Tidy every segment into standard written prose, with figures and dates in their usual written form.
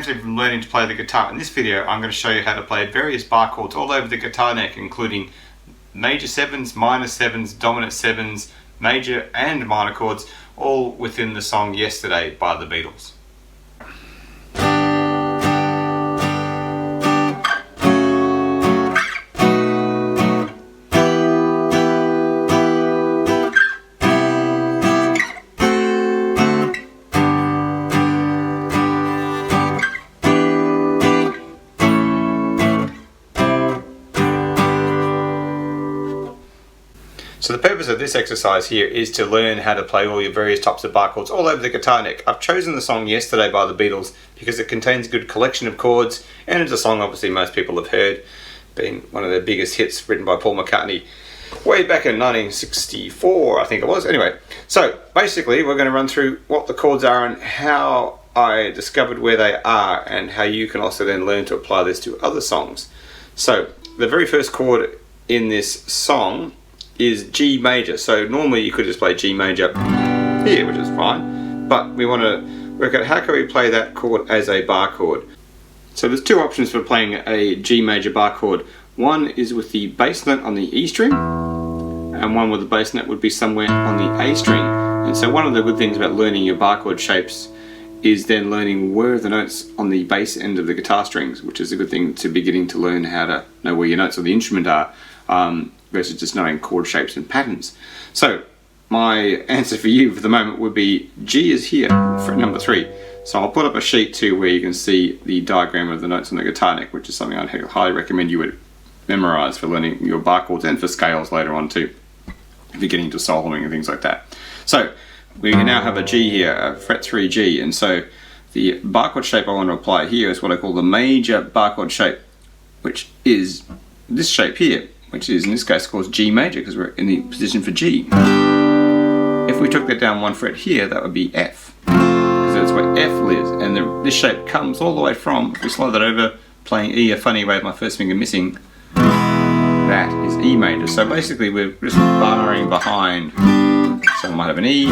friends who've been learning to play the guitar. In this video I'm going to show you how to play various bar chords all over the guitar neck, including major 7s, minor 7s, dominant 7s, major and minor chords, all within the song Yesterday by the Beatles. So the purpose of this exercise here is to learn how to play all your various types of bar chords all over the guitar neck. I've chosen the song Yesterday by the Beatles because it contains a good collection of chords, and it's a song obviously most people have heard, being one of their biggest hits written by Paul McCartney way back in 1964, I think it was. Anyway, so basically we're going to run through what the chords are and how I discovered where they are, and how you can also then learn to apply this to other songs. So the very first chord in this song is G major. So normally you could just play G major here, which is fine, but we want to work out how can we play that chord as a bar chord. So there's two options for playing a G major bar chord. One is with the bass note on the E string, and one with the bass note would be somewhere on the A string. And so one of the good things about learning your bar chord shapes is then learning where are the notes on the bass end of the guitar strings, which is a good thing to beginning to learn how to know where your notes on the instrument are, versus just knowing chord shapes and patterns. So my answer for you for the moment would be G is here, fret number 3. So I'll put up a sheet too where you can see the diagram of the notes on the guitar neck, which is something I'd highly recommend you would memorize for learning your bar chords and for scales later on too, if you're getting into soloing and things like that. So we now have a G here, a fret 3 G, and so the bar chord shape I want to apply here is what I call the major bar chord shape, which is this shape here, which is in this case called G major because we're in the position for G. If we took that down one fret here, that would be F, because that's where F lives, and this shape comes all the way from, if we slide that over, playing E a funny way with my first finger missing, that is E major. So basically we're just barring behind, so we might have an E,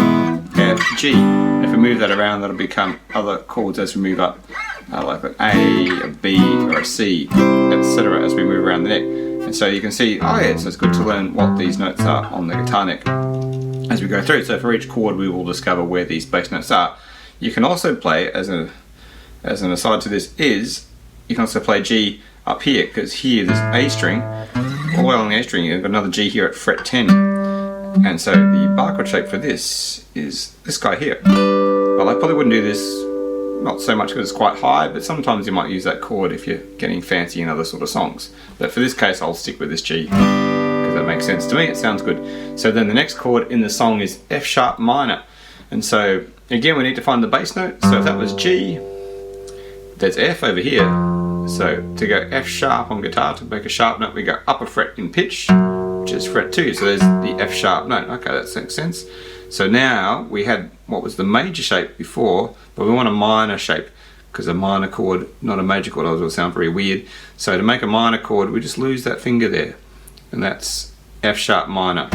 F, G. If we move that around, that'll become other chords as we move up, like an A, a B, or a C, etc. as we move around the neck. And so you can see, oh yeah, so it's good to learn what these notes are on the guitar neck as we go through. So for each chord we will discover where these bass notes are. You can also play, as an aside to this, is you can also play G up here, because here there's A string, all the way along the A string you've got another G here at fret 10. And so the bar chord shape for this is this guy here. Well, I probably wouldn't do this, not so much because it's quite high, but sometimes you might use that chord if you're getting fancy in other sort of songs. But for this case I'll stick with this G, because that makes sense to me, it sounds good. So then the next chord in the song is F sharp minor. And so again we need to find the bass note. So if that was G, there's F over here. So to go F sharp on guitar, to make a sharp note, we go up a fret in pitch, which is fret 2. So there's the F sharp note. Okay, that makes sense. So now we had what was the major shape before, but we want a minor shape, because a minor chord, not a major chord, will sound very weird. So to make a minor chord, we just lose that finger there, and that's F sharp minor,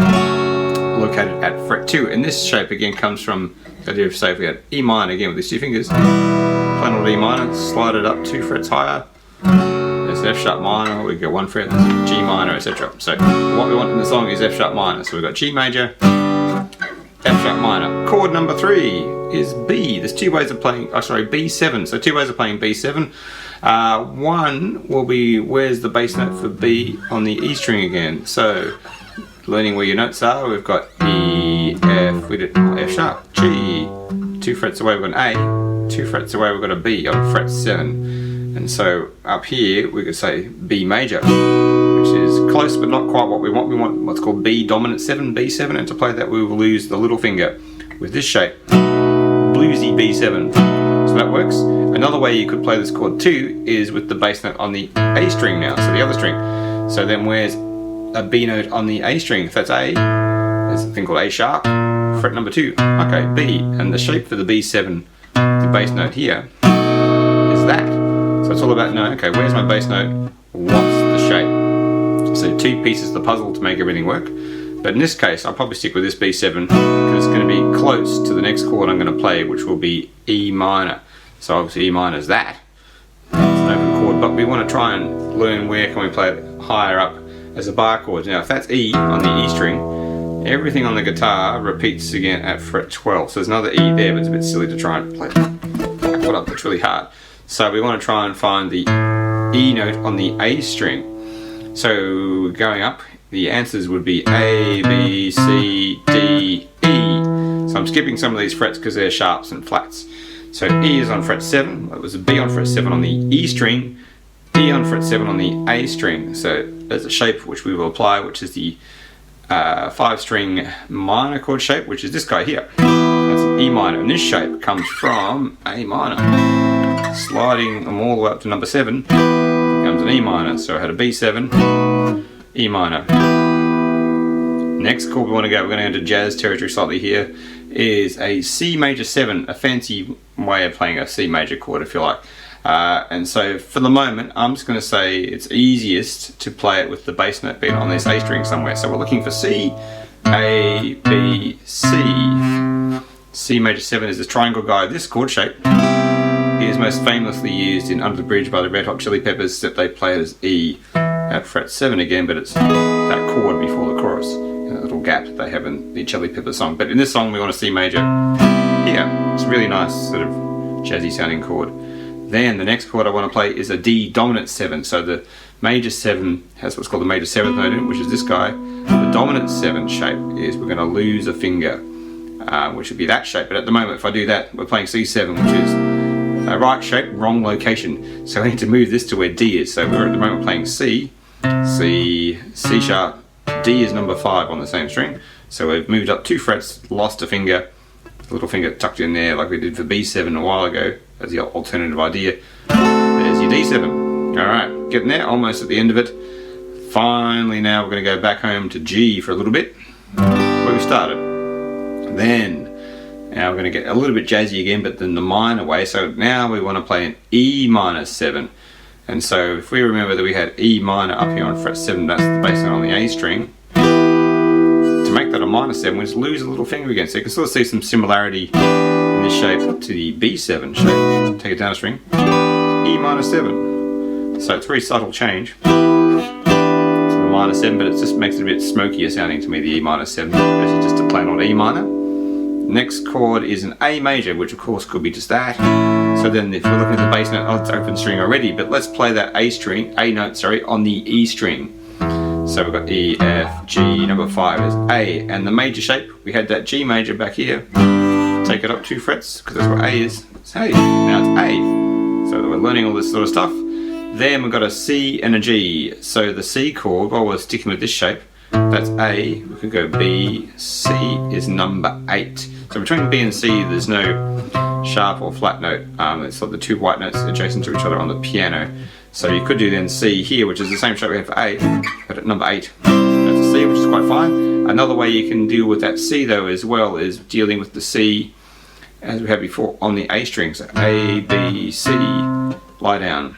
located at fret 2. And this shape again comes from the idea of, say if we had E minor again with these two fingers, plain old E minor, slide it up 2 frets higher, there's F sharp minor, we go 1 fret, G minor, etc. So what we want in the song is F sharp minor. So we've got G major, F sharp minor. Chord number 3 is B. There's two ways of playing, B7. So two ways of playing B7. One will be, where's the bass note for B on the E string again? So learning where your notes are, we've got E, F, we did F sharp, G. 2 frets away we've got an A, 2 frets away we've got a B on fret 7. And so up here we could say B major, which is close but not quite what we want. We want what's called B dominant 7, B7, and to play that we will lose the little finger with this shape, bluesy B7. So that works. Another way you could play this chord too is with the bass note on the A string now, so the other string. So then where's a B note on the A string? If that's A, there's a thing called A sharp, fret number 2. Okay, B, and the shape for the B7, the bass note here, is that. So it's all about knowing, okay, where's my bass note, what's the shape? So 2 pieces of the puzzle to make everything work. But in this case, I'll probably stick with this B7 because it's going to be close to the next chord I'm going to play, which will be E minor. So obviously E minor is that. we want to try and learn where can we play it higher up as a bar chord. Now if that's E on the E string, everything on the guitar repeats again at fret 12. So there's another E there, but it's a bit silly to try and play that chord up. It's really hard. So we want to try and find the E note on the A string. So going up, the answers would be A, B, C, D, E. So I'm skipping some of these frets because they're sharps and flats. So E is on fret 7, it was a B on fret 7 on the E string, E on fret 7 on the A string. So there's a shape which we will apply, which is the 5-string minor chord shape, which is this guy here. That's an E minor, and this shape comes from A minor. Sliding them all the way up to number 7 becomes an E minor. So I had a B7, E minor. Next chord we want to go, we're going to go into jazz territory slightly here, is a C major 7, a fancy way of playing a C major chord if you like. And so for the moment I'm just going to say it's easiest to play it with the bass note being on this A string somewhere. So we're looking for C, A, B, C. C major 7 is this triangle guy. This chord shape is most famously used in Under the Bridge by the Red Hot Chili Peppers, except they play it as E at fret 7 again, but it's that chord before the chorus. That little gap that they have in the Chili Peppers song. But in this song we want a C major here. It's a really nice sort of jazzy sounding chord. Then the next chord I want to play is a D dominant 7. So the major 7 has what's called the major 7th note in it, which is this guy. The dominant 7 shape is we're going to lose a finger, which would be that shape. But at the moment if I do that, we're playing C7, which is a right shape, wrong location. So I need to move this to where D is. So we're at the moment playing C, C, C sharp, D is number 5 on the same string. So we've moved up 2 frets, lost a finger, a little finger tucked in there like we did for B7 a while ago as the alternative idea. There's your D7. Alright, getting there, almost at the end of it. Finally now we're going to go back home to G for a little bit, where we started. Then, now we're going to get a little bit jazzy again, but then the minor way. So now we want to play an E minor 7. And so if we remember that we had E minor up here on fret 7, that's the bass note on the A string. To make that a minor 7, we just lose a little finger again. So you can sort of see some similarity in this shape to the B7 shape. Take it down a string, E minor 7. So it's a very subtle change to the minor 7, but it just makes it a bit smokier sounding to me, the E minor 7, versus just a plain old E minor. Next chord is an A major, which of course could be just that. So then if we're looking at the bass note, oh, it's open string already, but let's play that A note on the E string. So we've got E, F, G, number 5 is A, and the major shape, we had that G major back here. Take it up 2 frets, because that's where A is. It's A, now it's A. So we're learning all this sort of stuff. Then we've got a C and a G. So the C chord, while we're sticking with this shape, that's A, we could go B, C is number 8. So between B and C there's no sharp or flat note. It's like the 2 white notes adjacent to each other on the piano. So you could do then C here, which is the same shape we have for A, but at number 8. That's a C, which is quite fine. Another way you can deal with that C though as well is dealing with the C as we had before on the A string. So A, B, C, lie down.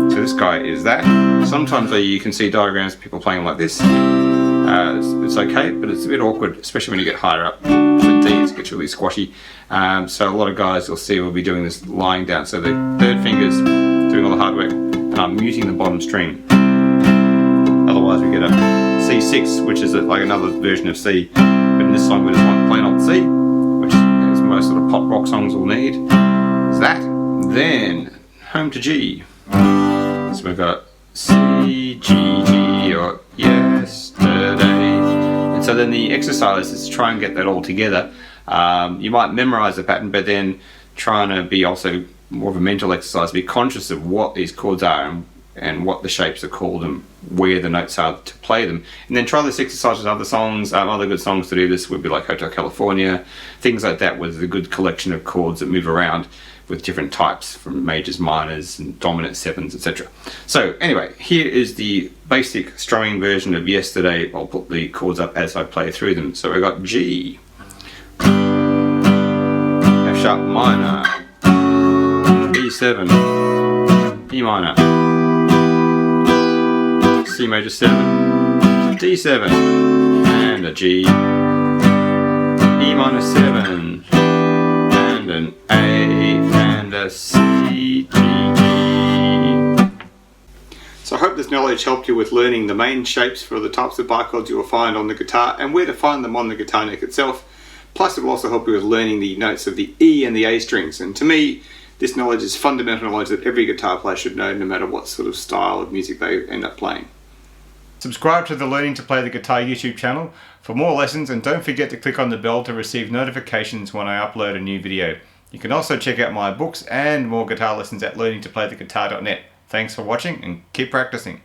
So this guy is that. Sometimes though you can see diagrams of people playing like this. It's okay, but it's a bit awkward, especially when you get higher up. With D it gets really squashy. So a lot of guys you'll see will be doing this lying down. So the third finger's doing all the hard work, and I'm muting the bottom string. Otherwise we get a C6, which is like another version of C. But in this song we just want plain old C, which is most sort of pop rock songs will need. Is that. Then home to G. So we've got C, G, G, or yesterday. And so then the exercise is to try and get that all together. You might memorize the pattern, but then trying to be also more of a mental exercise, be conscious of what these chords are and what the shapes are called and where the notes are to play them. And then try this exercise with other songs. Other good songs to do this would be like Hotel California, things like that, with a good collection of chords that move around with different types from majors, minors, and dominant 7s, etc. So anyway, here is the basic strumming version of Yesterday. I'll put the chords up as I play through them. So we've got G, F sharp minor, E7, E minor, C major 7, D7, and a G, E minor 7, and an A, and a C, G, G. So I hope this knowledge helped you with learning the main shapes for the types of bar chords you will find on the guitar and where to find them on the guitar neck itself. Plus it will also help you with learning the notes of the E and the A strings. And to me, this knowledge is fundamental knowledge that every guitar player should know, no matter what sort of style of music they end up playing. Subscribe to the Learning to Play the Guitar YouTube channel for more lessons, and don't forget to click on the bell to receive notifications when I upload a new video. You can also check out my books and more guitar lessons at learningtoplaytheguitar.net. Thanks for watching and keep practicing.